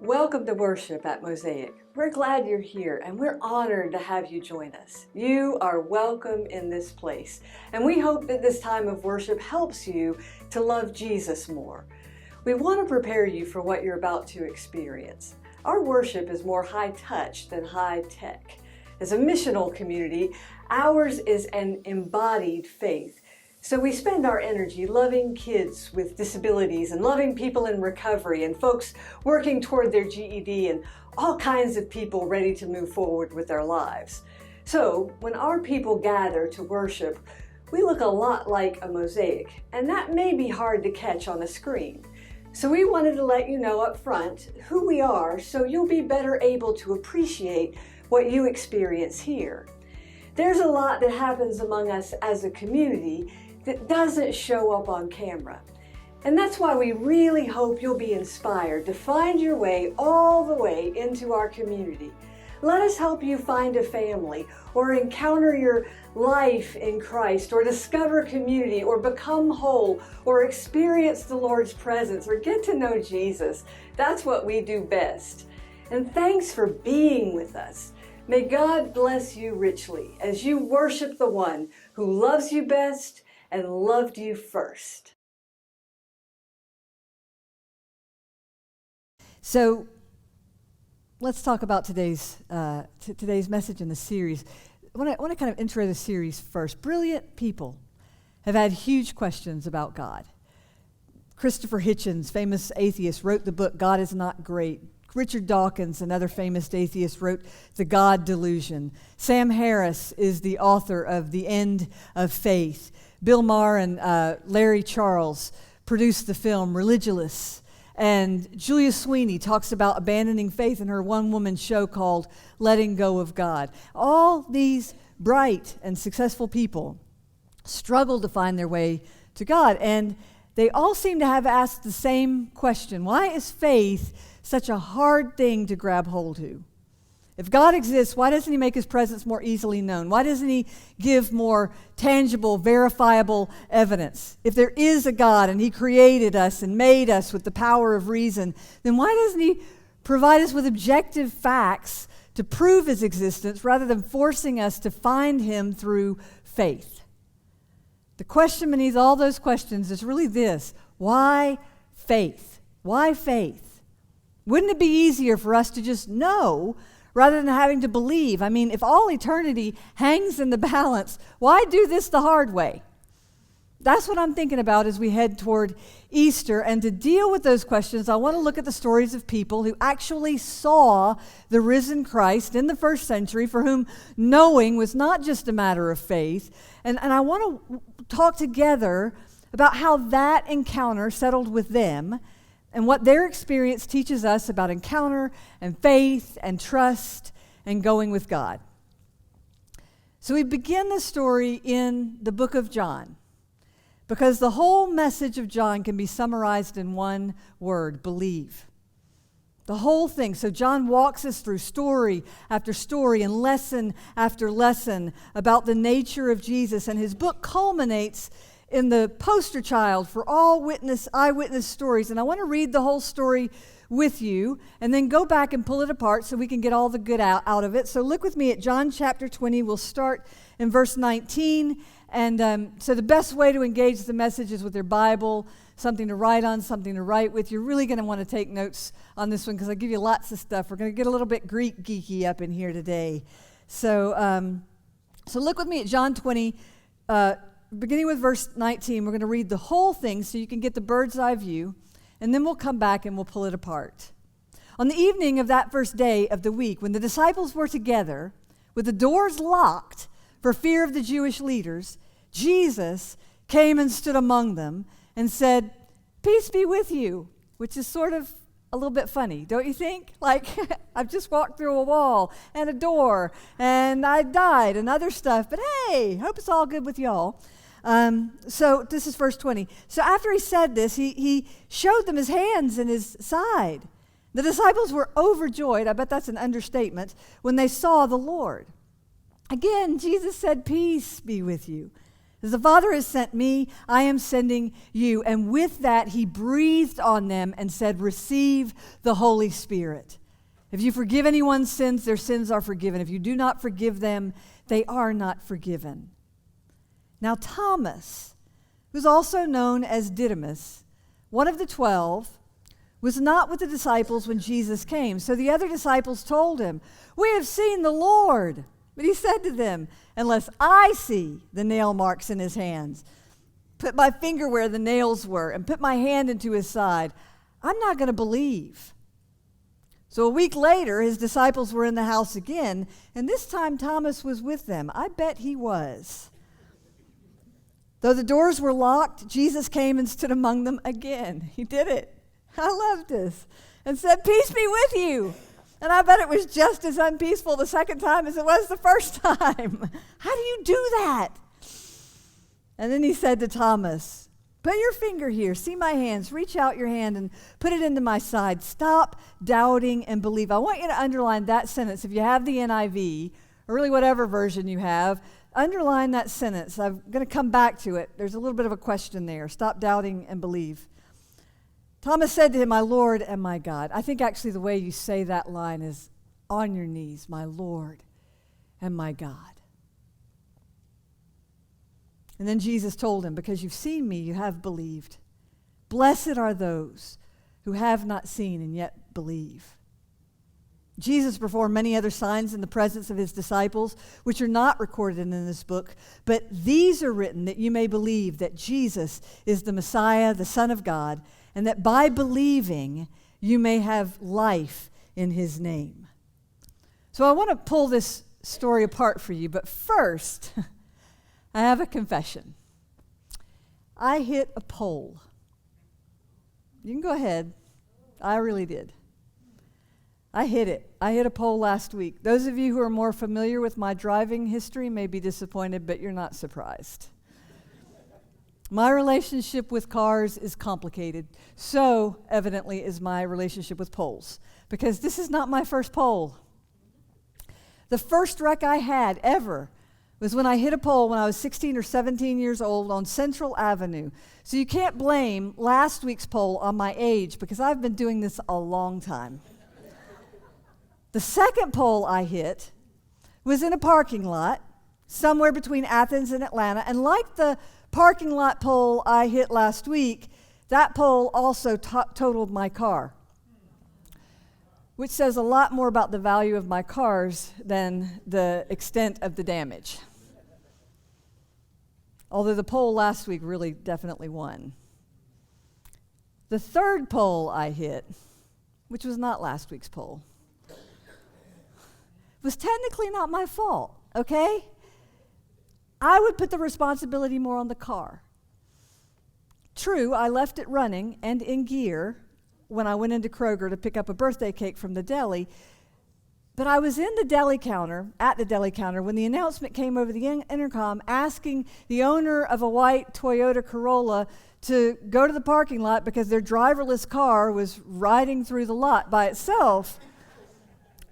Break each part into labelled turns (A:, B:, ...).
A: Welcome to worship at Mosaic. We're glad you're here and we're honored to have you join us. You are welcome in this place, and we hope that this time of worship helps you to love Jesus more. We want to prepare you for what you're about to experience. Our worship is more high touch than high tech. As a missional community, ours is an embodied faith. So we spend our energy loving kids with disabilities and loving people in recovery and folks working toward their GED and all kinds of people ready to move forward with their lives. So when our people gather to worship, we look a lot like a mosaic, and that may be hard to catch on a screen. So we wanted to let you know up front who we are so you'll be better able to appreciate what you experience here. There's a lot that happens among us as a community that doesn't show up on camera. And that's why we really hope you'll be inspired to find your way all the way into our community. Let us help you find a family, or encounter your life in Christ, or discover community, or become whole, or experience the Lord's presence, or get to know Jesus. That's what we do best. And thanks for being with us. May God bless you richly as you worship the one who loves you best and loved you first.
B: So let's talk about today's message in the series. I want to kind of intro the series first. Brilliant people have had huge questions about God. Christopher Hitchens, famous atheist, wrote the book God Is Not Great. Richard Dawkins, another famous atheist, wrote The God Delusion. Sam Harris is the author of The End of Faith. Bill Maher and Larry Charles produced the film Religulous. And Julia Sweeney talks about abandoning faith in her one-woman show called Letting Go of God. All these bright and successful people struggle to find their way to God. And they all seem to have asked the same question. Why is faith such a hard thing to grab hold to? If God exists, why doesn't he make his presence more easily known? Why doesn't he give more tangible, verifiable evidence? If there is a God and he created us and made us with the power of reason, then why doesn't he provide us with objective facts to prove his existence rather than forcing us to find him through faith? The question beneath all those questions is really this: why faith? Why faith? Wouldn't it be easier for us to just know rather than having to believe? I mean, if all eternity hangs in the balance, why do this the hard way? That's what I'm thinking about as we head toward Easter. And to deal with those questions, I want to look at the stories of people who actually saw the risen Christ in the first century, for whom knowing was not just a matter of faith. And I want to talk together about how that encounter settled with them and what their experience teaches us about encounter and faith and trust and going with God. So we begin the story in the book of John, because the whole message of John can be summarized in one word: believe. The whole thing. So John walks us through story after story and lesson after lesson about the nature of Jesus, and his book culminates in the poster child for all eyewitness stories. And I want to read the whole story with you and then go back and pull it apart so we can get all the good out of it. So look with me at John chapter 20. We'll start in verse 19. And so the best way to engage the message is with your Bible, something to write on, something to write with. You're really going to want to take notes on this one because I give you lots of stuff. We're going to get a little bit Greek geeky up in here today. So look with me at John 20, beginning with verse 19. We're going to read the whole thing so you can get the bird's eye view, and then we'll come back and we'll pull it apart. On the evening of that first day of the week, when the disciples were together, with the doors locked for fear of the Jewish leaders, Jesus came and stood among them and said, "Peace be with you," which is sort of a little bit funny, don't you think? Like, I've just walked through a wall and a door, and I died and other stuff, but hey, hope it's all good with y'all. So this is verse 20. So after he said this, he showed them his hands and his side. The disciples were overjoyed, I bet that's an understatement, when they saw the Lord. Again, Jesus said, "Peace be with you." As the Father has sent me, I am sending you. And with that, he breathed on them and said, receive the Holy Spirit. If you forgive anyone's sins, their sins are forgiven. If you do not forgive them, they are not forgiven. Now Thomas, who's also known as Didymus, one of the 12, was not with the disciples when Jesus came. So the other disciples told him, we have seen the Lord. But he said to them, unless I see the nail marks in his hands, put my finger where the nails were, and put my hand into his side, I'm not going to believe. So a week later, his disciples were in the house again, and this time Thomas was with them. I bet he was. Though the doors were locked, Jesus came and stood among them again. He did it. I love this. And said, peace be with you. And I bet it was just as unpeaceful the second time as it was the first time. How do you do that? And then he said to Thomas, put your finger here, see my hands, reach out your hand and put it into my side. Stop doubting and believe. I want you to underline that sentence. If you have the NIV, or really whatever version you have, underline that sentence. I'm going to come back to it. There's a little bit of a question there. Stop doubting and believe. Thomas said to him, my Lord and my God. I think actually the way you say that line is on your knees, my Lord and my God. And then Jesus told him, because you've seen me, you have believed. Blessed are those who have not seen and yet believe. Jesus performed many other signs in the presence of his disciples, which are not recorded in this book, but these are written that you may believe that Jesus is the Messiah, the Son of God, and that by believing you may have life in his name. So I want to pull this story apart for you, but first, I have a confession. I hit a pole. You can go ahead. I really did. I hit it. I hit a pole last week. Those of you who are more familiar with my driving history may be disappointed, but you're not surprised. My relationship with cars is complicated. So, evidently, is my relationship with poles, because this is not my first pole. The first wreck I had ever was when I hit a pole when I was 16 or 17 years old on Central Avenue. So you can't blame last week's pole on my age, because I've been doing this a long time. The second pole I hit was in a parking lot somewhere between Athens and Atlanta, and like the parking lot pole I hit last week, that pole also totaled my car, which says a lot more about the value of my cars than the extent of the damage. Although the pole last week really definitely won. The third pole I hit, which was not last week's pole, was technically not my fault, okay? I would put the responsibility more on the car. True, I left it running and in gear when I went into Kroger to pick up a birthday cake from the deli, but I was at the deli counter, when the announcement came over the intercom asking the owner of a white Toyota Corolla to go to the parking lot because their driverless car was riding through the lot by itself.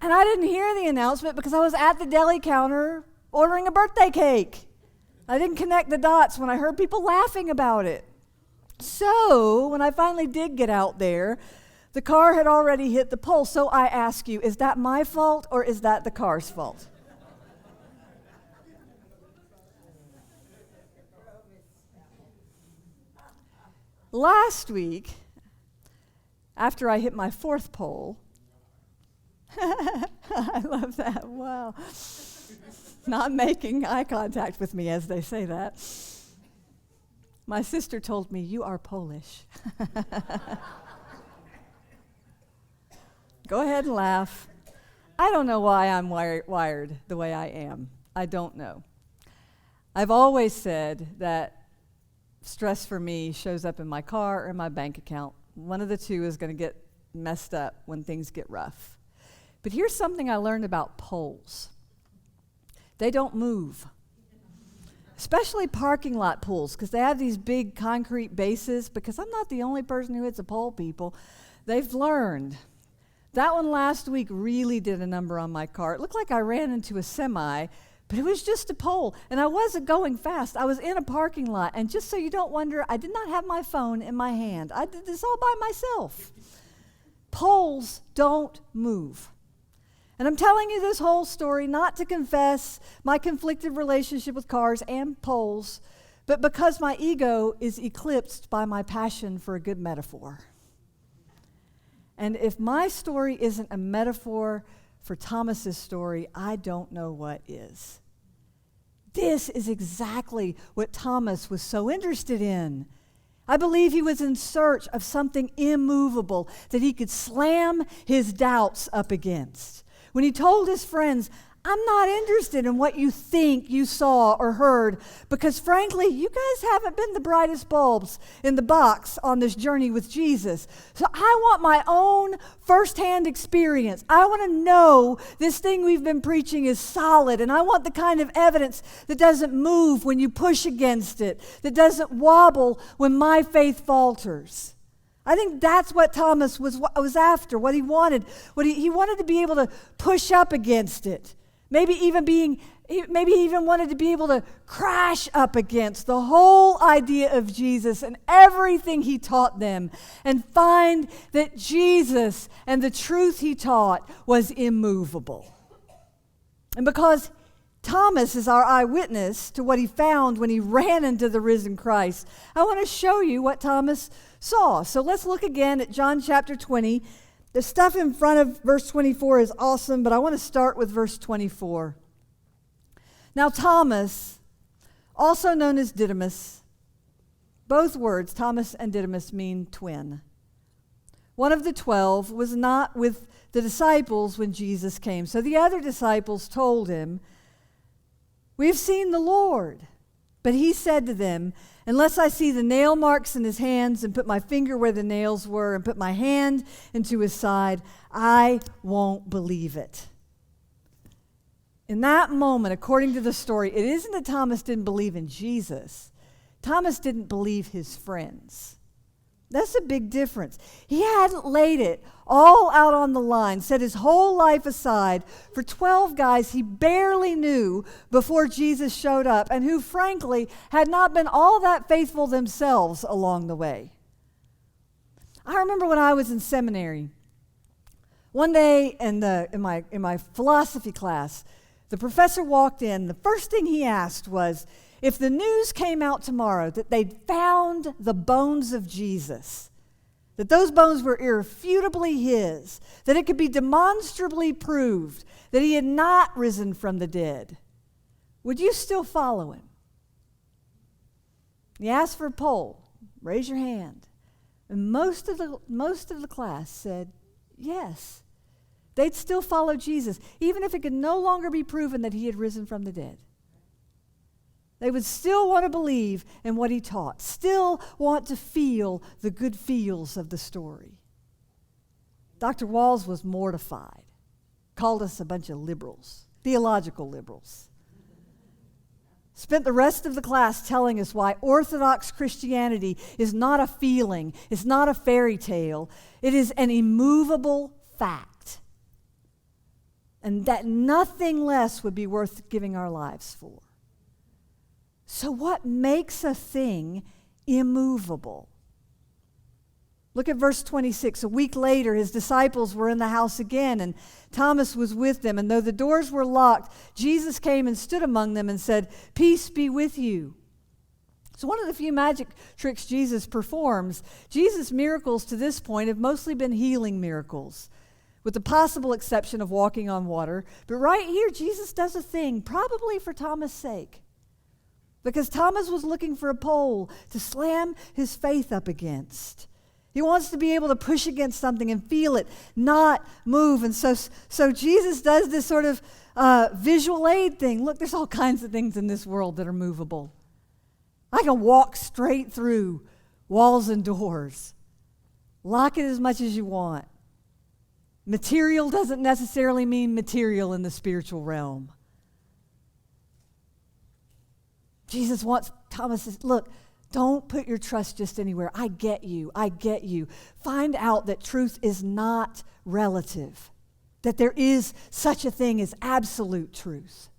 B: And I didn't hear the announcement because I was at the deli counter ordering a birthday cake. I didn't connect the dots when I heard people laughing about it. So when I finally did get out there, the car had already hit the pole. So I ask you, is that my fault or is that the car's fault? Last week, after I hit my fourth pole, I love that, wow. Not making eye contact with me as they say that. My sister told me, you are Polish. Go ahead and laugh. I don't know why I'm wired the way I am. I don't know. I've always said that stress for me shows up in my car or my bank account. One of the two is going to get messed up when things get rough. But here's something I learned about poles. They don't move, especially parking lot poles, because they have these big concrete bases, because I'm not the only person who hits a pole, people. They've learned. That one last week really did a number on my car. It looked like I ran into a semi, But it was just a pole, and I wasn't going fast. I was in a parking lot, and just so you don't wonder, I did not have my phone in my hand. I did this all by myself. Poles don't move. And I'm telling you this whole story not to confess my conflicted relationship with cars and poles, but because my ego is eclipsed by my passion for a good metaphor. And if my story isn't a metaphor for Thomas's story, I don't know what is. This is exactly what Thomas was so interested in. I believe he was in search of something immovable that he could slam his doubts up against. When he told his friends, I'm not interested in what you think you saw or heard, because frankly, you guys haven't been the brightest bulbs in the box on this journey with Jesus. So I want my own firsthand experience. I want to know this thing we've been preaching is solid, and I want the kind of evidence that doesn't move when you push against it, that doesn't wobble when my faith falters. I think that's what Thomas was after, what he wanted. He wanted to be able to push up against it. Maybe he even wanted to be able to crash up against the whole idea of Jesus and everything he taught them and find that Jesus and the truth he taught was immovable. And because Thomas is our eyewitness to what he found when he ran into the risen Christ, I want to show you what Thomas saw. So let's look again at John chapter 20. The stuff in front of verse 24 is awesome, but I want to start with verse 24. Now Thomas, also known as Didymus, both words, Thomas and Didymus, mean twin. One of the 12 was not with the disciples when Jesus came. So the other disciples told him, "We've seen the Lord." But he said to them, "Unless I see the nail marks in his hands and put my finger where the nails were and put my hand into his side, I won't believe it." In that moment, according to the story, it isn't that Thomas didn't believe in Jesus. Thomas didn't believe his friends. That's a big difference. He hadn't laid it all out on the line, set his whole life aside for 12 guys he barely knew before Jesus showed up and who, frankly, had not been all that faithful themselves along the way. I remember when I was in seminary, one day in my philosophy class, the professor walked in. The first thing he asked was, if the news came out tomorrow that they'd found the bones of Jesus, that those bones were irrefutably his, that it could be demonstrably proved that he had not risen from the dead, would you still follow him? He asked for a poll. Raise your hand. And most of the class said yes. They'd still follow Jesus, even if it could no longer be proven that he had risen from the dead. They would still want to believe in what he taught, still want to feel the good feels of the story. Dr. Walls was mortified, called us a bunch of liberals, theological liberals. Spent the rest of the class telling us why Orthodox Christianity is not a feeling, it's not a fairy tale, it is an immovable fact, and that nothing less would be worth giving our lives for. So what makes a thing immovable? Look at verse 26. A week later, his disciples were in the house again, and Thomas was with them. And though the doors were locked, Jesus came and stood among them and said, "Peace be with you." So one of the few magic tricks Jesus performs, Jesus' miracles to this point have mostly been healing miracles, with the possible exception of walking on water. But right here, Jesus does a thing, probably for Thomas' sake. Because Thomas was looking for a pole to slam his faith up against. He wants to be able to push against something and feel it not move. And so Jesus does this sort of visual aid thing. Look, there's all kinds of things in this world that are movable. I can walk straight through walls and doors. Lock it as much as you want. Material doesn't necessarily mean material in the spiritual realm. Jesus wants Thomas to, look, don't put your trust just anywhere. I get you. I get you. Find out that truth is not relative, that there is such a thing as absolute truth.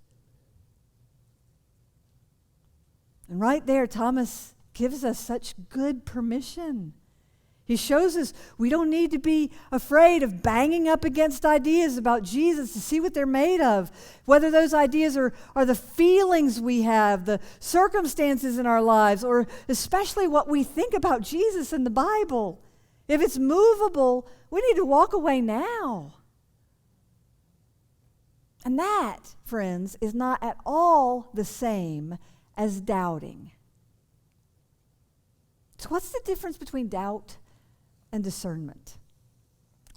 B: And right there, Thomas gives us such good permission. He shows us we don't need to be afraid of banging up against ideas about Jesus to see what they're made of. Whether those ideas are the feelings we have, the circumstances in our lives, or especially what we think about Jesus in the Bible. If it's movable, we need to walk away now. And that, friends, is not at all the same as doubting. So what's the difference between doubt and discernment?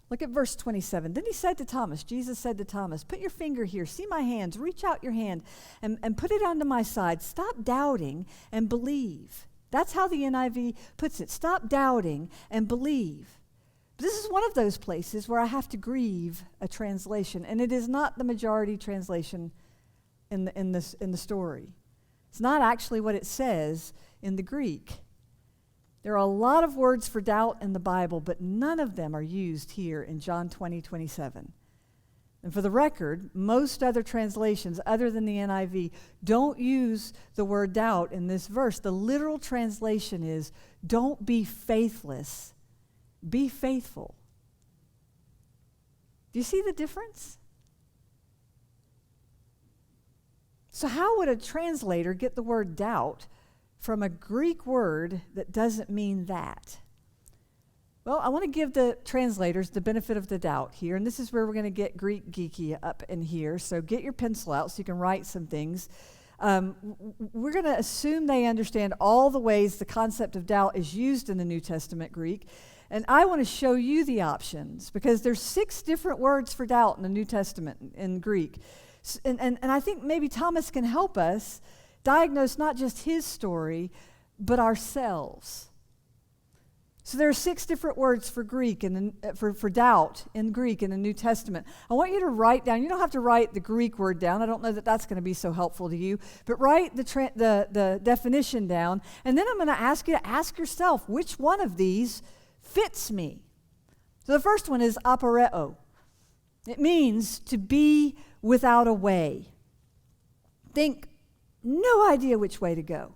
B: Look at verse 27. Then he said to Thomas, Jesus said to Thomas, put your finger here, see my hands, reach out your hand and put it onto my side. Stop doubting and believe. That's how the NIV puts it. Stop doubting and believe. But this is one of those places where I have to grieve a translation, and it is not the majority translation in the story. It's not actually what it says in the Greek. There are a lot of words for doubt in the Bible, but none of them are used here in John 20:27. And for the record, most other translations other than the NIV don't use the word doubt in this verse. The literal translation is, don't be faithless, be faithful. Do you see the difference? So how would a translator get the word doubt from a Greek word that doesn't mean that? Well, I want to give the translators the benefit of the doubt here, and this is where we're going to get Greek geeky up in here. So get your pencil out so you can write some things. We're going to assume they understand all the ways the concept of doubt is used in the New Testament Greek, and I want to show you the options because there's 6 different words for doubt in the New Testament in Greek. And I think maybe Thomas can help us diagnose not just his story, but ourselves. So there are 6 different words for Greek and for doubt in Greek in the New Testament. I want you to write down. You don't have to write the Greek word down. I don't know that that's going to be so helpful to you. But write the definition down, and then I'm going to ask you to ask yourself which one of these fits me. So the first one is aporeo. It means to be without a way. Think, no idea which way to go.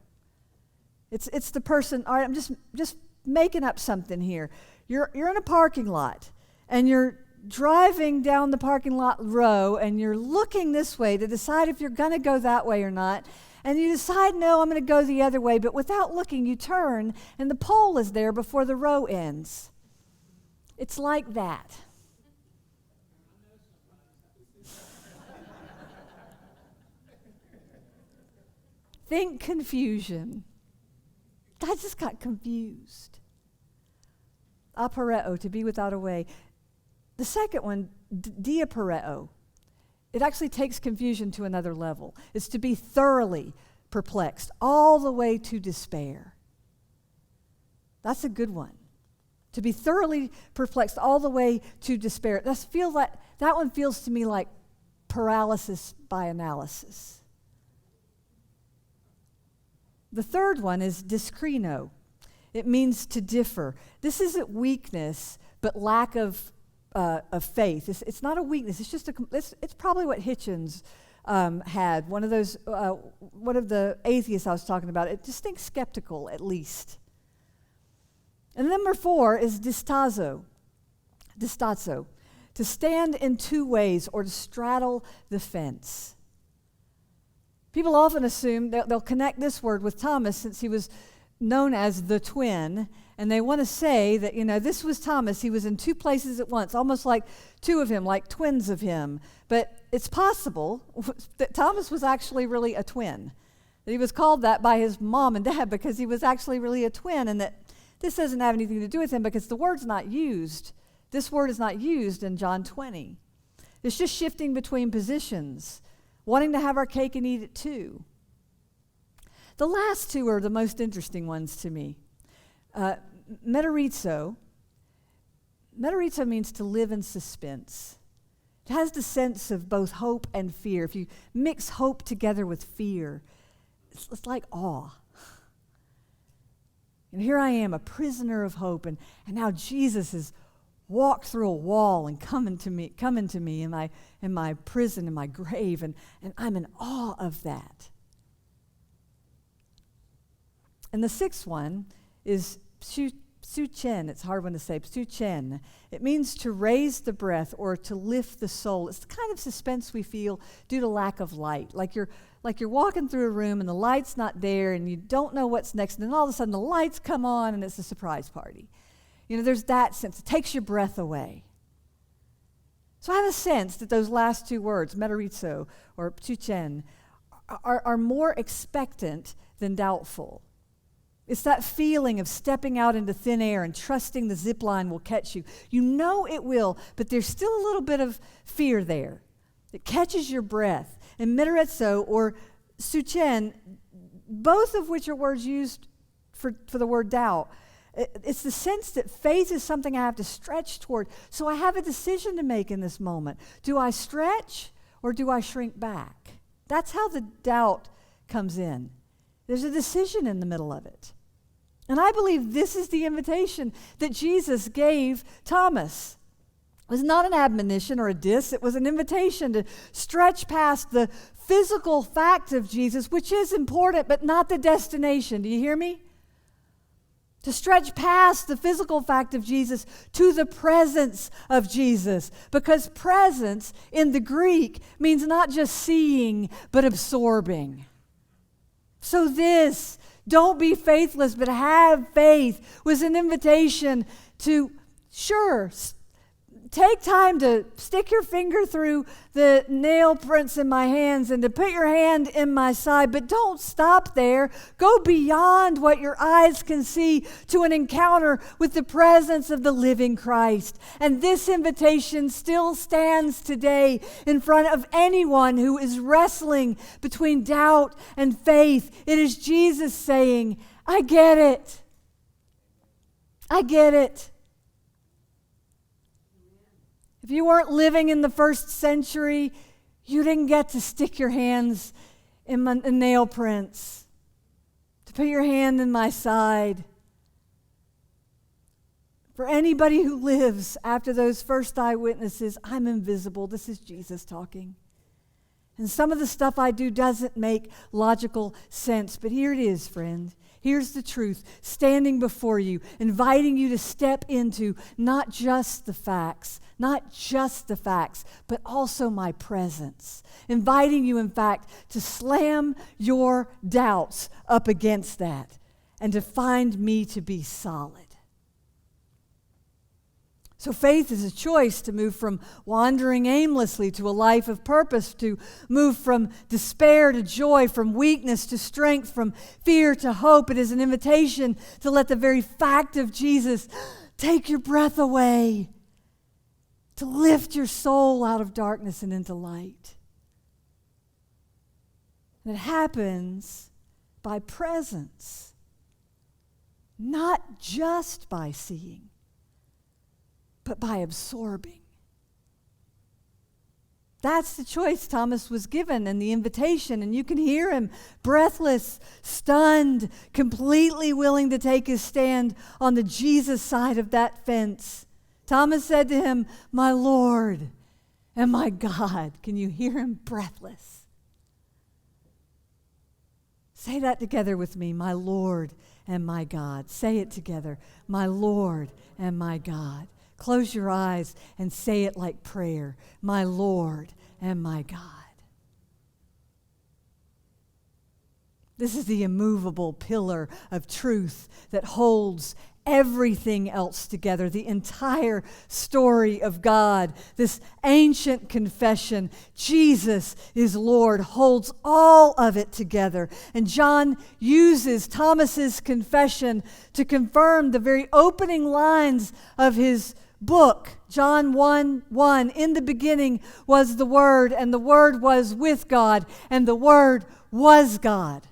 B: It's the person, all right, I'm just making up something here. You're in a parking lot, and you're driving down the parking lot row, and you're looking this way to decide if you're going to go that way or not, and you decide, no, I'm going to go the other way, but without looking, you turn, and the pole is there before the row ends. It's like that. Think confusion. I just got confused. Aporeo, to be without a way. The second one, diaporeo. It actually takes confusion to another level. It's to be thoroughly perplexed, all the way to despair. That's a good one. To be thoroughly perplexed, all the way to despair. That one feels to me like paralysis by analysis. The third one is dyskrino. It means to differ. This isn't weakness, but lack of faith. It's not a weakness. It's just it's probably what Hitchens had. One of the atheists I was talking about. It just thinks skeptical, at least. And number 4 is distazo. To stand in 2 ways or to straddle the fence. People often assume they'll connect this word with Thomas since he was known as the twin, and they want to say that, this was Thomas. He was in 2 places at once, almost like 2 of him, like twins of him. But it's possible that Thomas was actually really a twin, that he was called that by his mom and dad because he was actually really a twin, and that this doesn't have anything to do with him because the word's not used. This word is not used in John 20. It's just shifting between positions, wanting to have our cake and eat it too. The last 2 are the most interesting ones to me. Metorizo. Metorizo means to live in suspense. It has the sense of both hope and fear. If you mix hope together with fear, it's like awe. And here I am, a prisoner of hope, and now Jesus has walked through a wall and come into me in my prison, in my grave, and I'm in awe of that. And the sixth one is Suchen. It's a hard one to say. Suchen. It means to raise the breath or to lift the soul. It's the kind of suspense we feel due to lack of light. Like you're walking through a room and the light's not there and you don't know what's next, and then all of a sudden the lights come on and it's a surprise party. There's that sense. It takes your breath away. So I have a sense that those last two words, metarizo or Suchen, are more expectant than doubtful. It's that feeling of stepping out into thin air and trusting the zip line will catch you. You know it will, but there's still a little bit of fear there. It catches your breath. And metarizo or Suchen, both of which are words used for the word doubt, it's the sense that faith is something I have to stretch toward. So I have a decision to make in this moment. Do I stretch or do I shrink back? That's how the doubt comes in. There's a decision in the middle of it. And I believe this is the invitation that Jesus gave Thomas. It was not an admonition or a diss. It was an invitation to stretch past the physical fact of Jesus, which is important, but not the destination. Do you hear me? To stretch past the physical fact of Jesus to the presence of Jesus. Because presence in the Greek means not just seeing, but absorbing. So this, don't be faithless, but have faith, was an invitation to, take time to stick your finger through the nail prints in my hands and to put your hand in my side, but don't stop there. Go beyond what your eyes can see to an encounter with the presence of the living Christ. And this invitation still stands today in front of anyone who is wrestling between doubt and faith. It is Jesus saying, I get it. I get it. If you weren't living in the first century, you didn't get to stick your hands in nail prints, to put your hand in my side. For anybody who lives after those first eyewitnesses, I'm invisible. This is Jesus talking. And some of the stuff I do doesn't make logical sense, but here it is, friend. Here's the truth, standing before you, inviting you to step into not just the facts, but also my presence. Inviting you, in fact, to slam your doubts up against that and to find me to be solid. So faith is a choice to move from wandering aimlessly to a life of purpose, to move from despair to joy, from weakness to strength, from fear to hope. It is an invitation to let the very fact of Jesus take your breath away, to lift your soul out of darkness and into light. And it happens by presence, not just by seeing, but by absorbing. That's the choice Thomas was given and the invitation, and you can hear him breathless, stunned, completely willing to take his stand on the Jesus side of that fence. Thomas said to him, "My Lord and my God." Can you hear him breathless? Say that together with me, my Lord and my God. Say it together, my Lord and my God. Close your eyes and say it like prayer, my Lord and my God. This is the immovable pillar of truth that holds everything else together, the entire story of God. This ancient confession, Jesus is Lord, holds all of it together. And John uses Thomas's confession to confirm the very opening lines of his book. John 1:1, in the beginning was the Word, and the Word was with God, and the Word was God.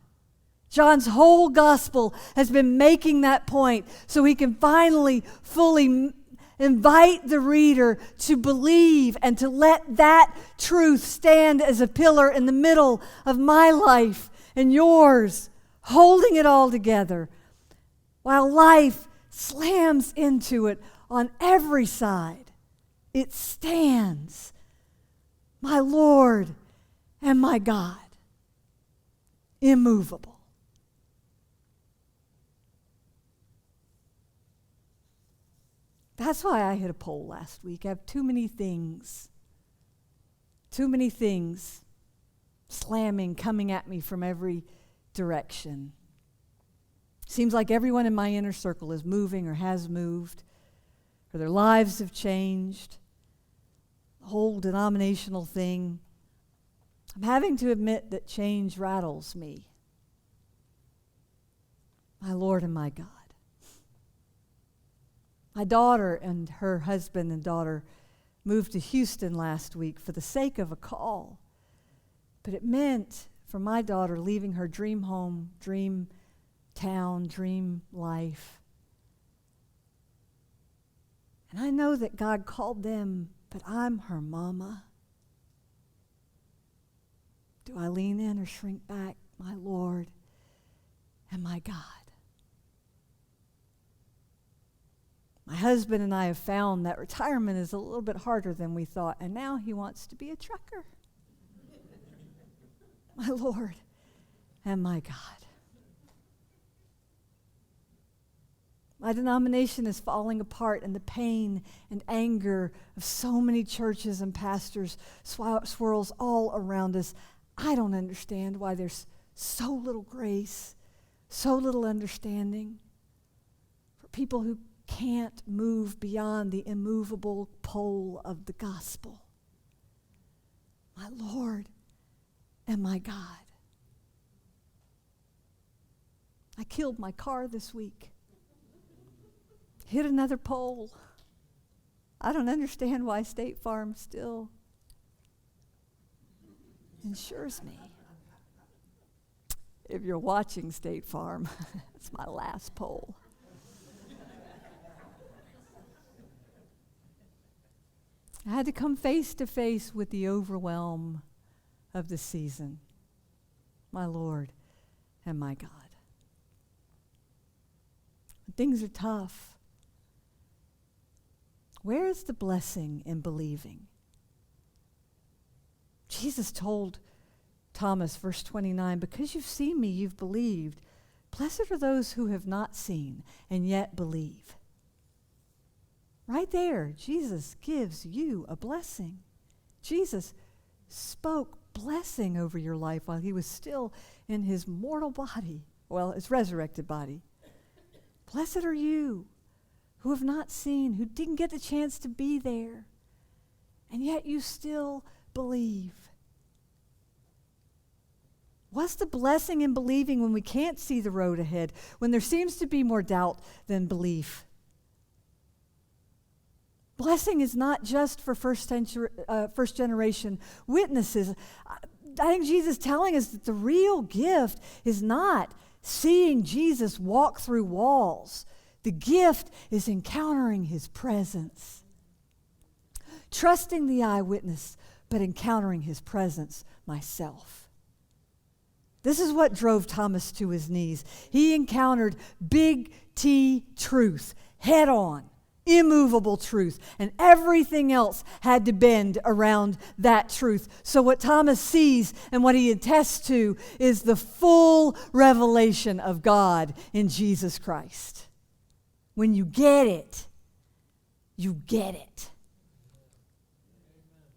B: John's whole gospel has been making that point so he can finally fully invite the reader to believe and to let that truth stand as a pillar in the middle of my life and yours, holding it all together while life slams into it on every side. It stands, my Lord and my God, immovable. That's why I hit a poll last week. I have too many things slamming, coming at me from every direction. Seems like everyone in my inner circle is moving or has moved, or their lives have changed. The whole denominational thing. I'm having to admit that change rattles me. My Lord and my God. My daughter and her husband and daughter moved to Houston last week for the sake of a call. But it meant for my daughter leaving her dream home, dream town, dream life. And I know that God called them, but I'm her mama. Do I lean in or shrink back? My Lord and my God. My husband and I have found that retirement is a little bit harder than we thought, and now he wants to be a trucker. My Lord and my God. My denomination is falling apart, and the pain and anger of so many churches and pastors swirls all around us. I don't understand why there's so little grace, so little understanding for people who can't move beyond the immovable pole of the gospel. My Lord and my God. I killed my car this week. Hit another pole. I don't understand why State Farm still insures me. If you're watching State Farm, that's my last pole. I had to come face to face with the overwhelm of the season. My Lord and my God. When things are tough, where is the blessing in believing? Jesus told Thomas, verse 29, because you've seen me, you've believed. Blessed are those who have not seen and yet believe. Right there, Jesus gives you a blessing. Jesus spoke blessing over your life while he was still in his mortal body, well, his resurrected body. Blessed are you who have not seen, who didn't get the chance to be there, and yet you still believe. What's the blessing in believing when we can't see the road ahead, when there seems to be more doubt than belief? Blessing is not just for first generation witnesses. I think Jesus is telling us that the real gift is not seeing Jesus walk through walls. The gift is encountering his presence. Trusting the eyewitness, but encountering his presence myself. This is what drove Thomas to his knees. He encountered big T truth, head on. Immovable truth, and everything else had to bend around that truth. So what Thomas sees and what he attests to is the full revelation of God in Jesus Christ. When you get it, you get it.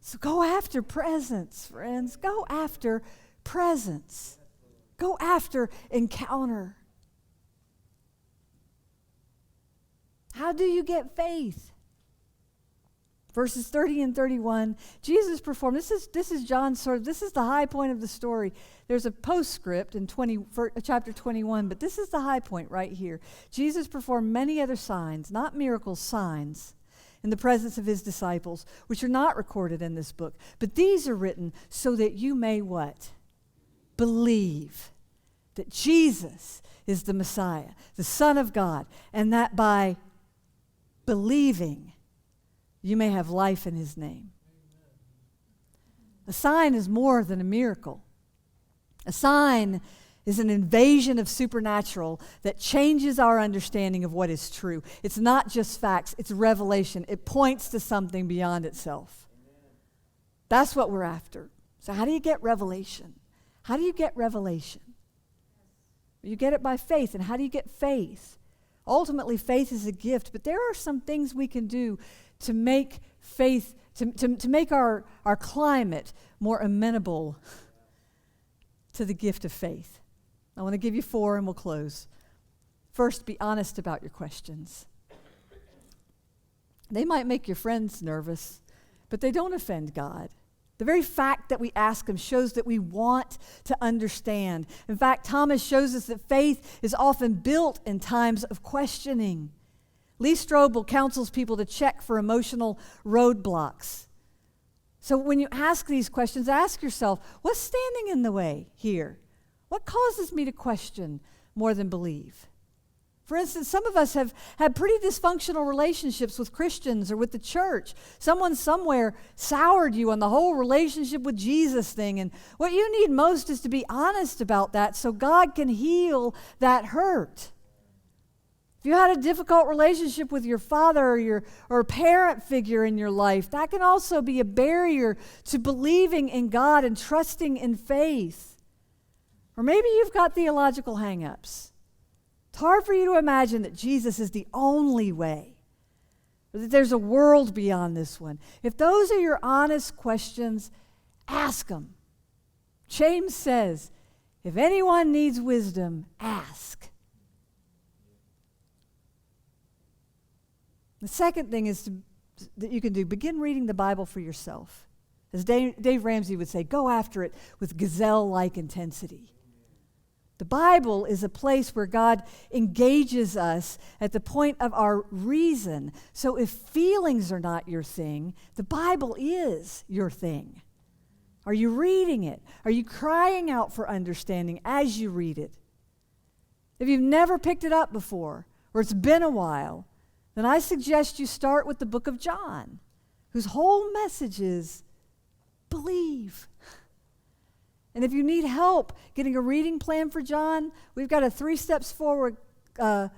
B: So go after presence, friends. Go after presence. Go after encounter. How do you get faith? Verses 30 and 31, Jesus performed, this is John's this is the high point of the story. There's a postscript in chapter 21, but this is the high point right here. Jesus performed many other signs, not miracles, signs, in the presence of his disciples, which are not recorded in this book. But these are written so that you may what? Believe that Jesus is the Messiah, the Son of God, and that by believing, you may have life in his name. A sign is more than a miracle. A sign is an invasion of supernatural that changes our understanding of what is true. It's not just facts, it's revelation. It points to something beyond itself. That's what we're after. So how do you get revelation? How do you get revelation? You get it by faith. And how do you get faith? Ultimately, faith is a gift, but there are some things we can do to make faith, to make our climate more amenable to the gift of faith. I want to give you 4 and we'll close. First, be honest about your questions. They might make your friends nervous, but they don't offend God. The very fact that we ask them shows that we want to understand. In fact, Thomas shows us that faith is often built in times of questioning. Lee Strobel counsels people to check for emotional roadblocks. So when you ask these questions, ask yourself, what's standing in the way here? What causes me to question more than believe? For instance, some of us have had pretty dysfunctional relationships with Christians or with the church. Someone somewhere soured you on the whole relationship with Jesus thing. And what you need most is to be honest about that so God can heal that hurt. If you had a difficult relationship with your father or a parent figure in your life, that can also be a barrier to believing in God and trusting in faith. Or maybe you've got theological hang-ups. It's hard for you to imagine that Jesus is the only way, or that there's a world beyond this one. If those are your honest questions, ask them. James says, if anyone needs wisdom, ask. The second thing that you can do, begin reading the Bible for yourself. As Dave Ramsey would say, go after it with gazelle-like intensity. The Bible is a place where God engages us at the point of our reason. So if feelings are not your thing, the Bible is your thing. Are you reading it? Are you crying out for understanding as you read it? If you've never picked it up before, or it's been a while, then I suggest you start with the book of John, whose whole message is believe. And if you need help getting a reading plan for John, we've got a 3 steps forward a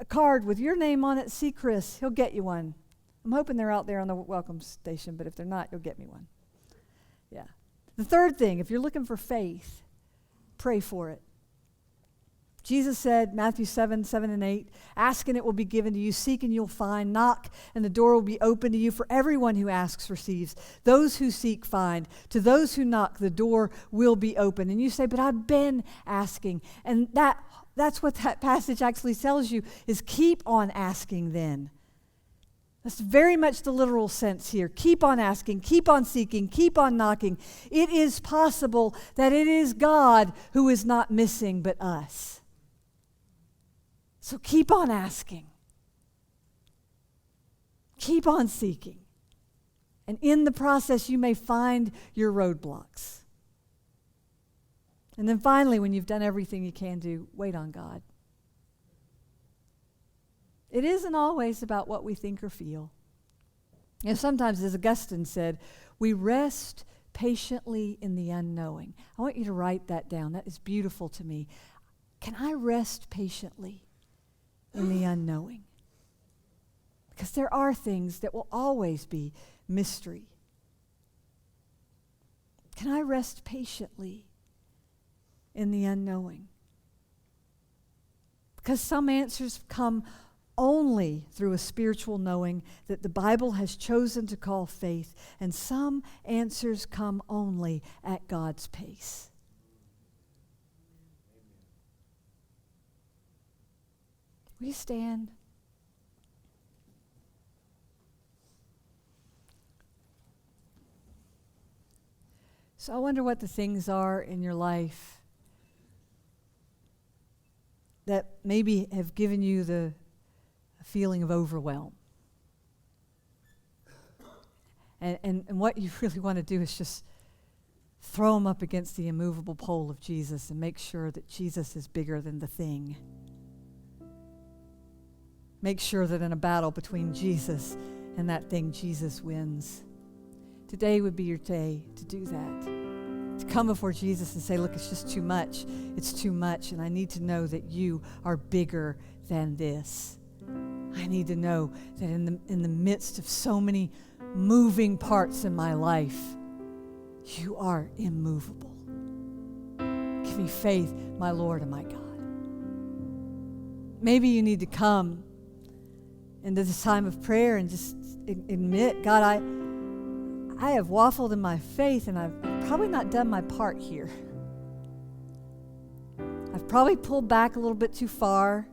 B: card with your name on it. See Chris, he'll get you one. I'm hoping they're out there on the welcome station, but if they're not, you'll get me one. Yeah. The third thing, if you're looking for faith, pray for it. Jesus said, Matthew 7:7-8, ask and it will be given to you, seek and you'll find, knock and the door will be open to you. For everyone who asks receives, those who seek find, to those who knock the door will be open. And you say, but I've been asking. And that's what that passage actually tells you, is keep on asking then. That's very much the literal sense here. Keep on asking, keep on seeking, keep on knocking. It is possible that it is God who is not missing but us. So keep on asking. Keep on seeking. And in the process, you may find your roadblocks. And then finally, when you've done everything you can do, wait on God. It isn't always about what we think or feel. You know, sometimes, as Augustine said, we rest patiently in the unknowing. I want you to write that down. That is beautiful to me. Can I rest patiently in the unknowing? Because there are things that will always be mystery. Can I rest patiently in the unknowing? Because some answers come only through a spiritual knowing that the Bible has chosen to call faith, and some answers come only at God's pace. Will you stand? So I wonder what the things are in your life that maybe have given you the feeling of overwhelm. And what you really want to do is just throw them up against the immovable pole of Jesus and make sure that Jesus is bigger than the thing. Make sure that in a battle between Jesus and that thing, Jesus wins. Today would be your day to do that. To come before Jesus and say, look, it's just too much. It's too much, and I need to know that you are bigger than this. I need to know that in the midst of so many moving parts in my life, you are immovable. Give me faith, my Lord and my God. maybe you need to come into this time of prayer and just admit, God, I have waffled in my faith, and I've probably not done my part here. I've probably pulled back a little bit too far.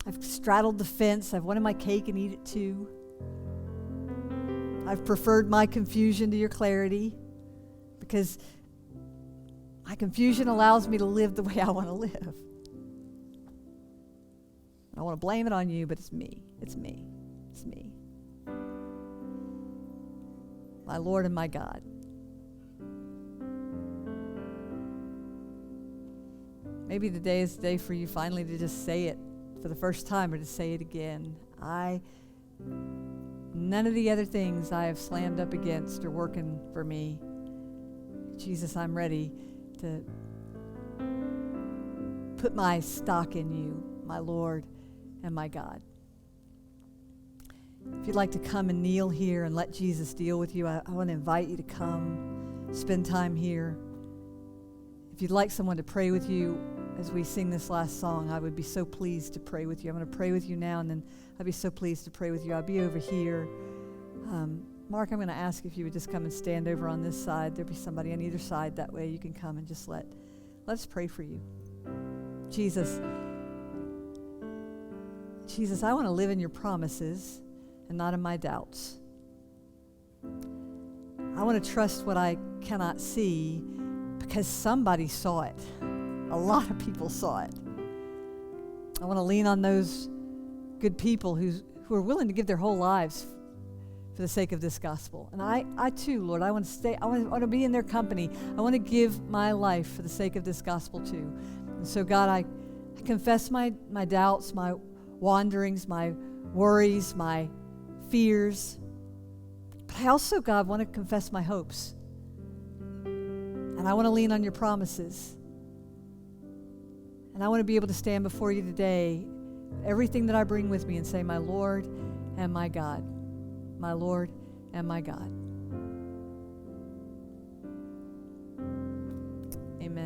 B: I've straddled the fence. I've wanted my cake and eat it too. I've preferred my confusion to your clarity, because my confusion allows me to live the way I want to live. I want to blame it on you, but it's me. It's me. It's me. My Lord and my God. Maybe today is the day for you finally to just say it for the first time, or to say it again. None of the other things I have slammed up against are working for me. Jesus, I'm ready to put my stock in you, my Lord and my God. If you'd like to come and kneel here and let Jesus deal with you, I want to invite you to come, spend time here. If you'd like someone to pray with you as we sing this last song, I would be so pleased to pray with you. I'm going to pray with you now, and then I'd be so pleased to pray with you. I'll be over here. Mark, I'm going to ask if you would just come and stand over on this side. There'll be somebody on either side. That way you can come and just let's pray for you. Jesus, I want to live in your promises and not in my doubts. I want to trust what I cannot see, because somebody saw it. A lot of people saw it. I want to lean on those good people who are willing to give their whole lives for the sake of this gospel. And I too, Lord, I want to stay. I want to be in their company. I want to give my life for the sake of this gospel too. And so, God, I confess my doubts, my wanderings, my worries, my fears. But I also, God, want to confess my hopes. And I want to lean on your promises. And I want to be able to stand before you today, everything that I bring with me, and say, my Lord and my God, my Lord and my God. Amen.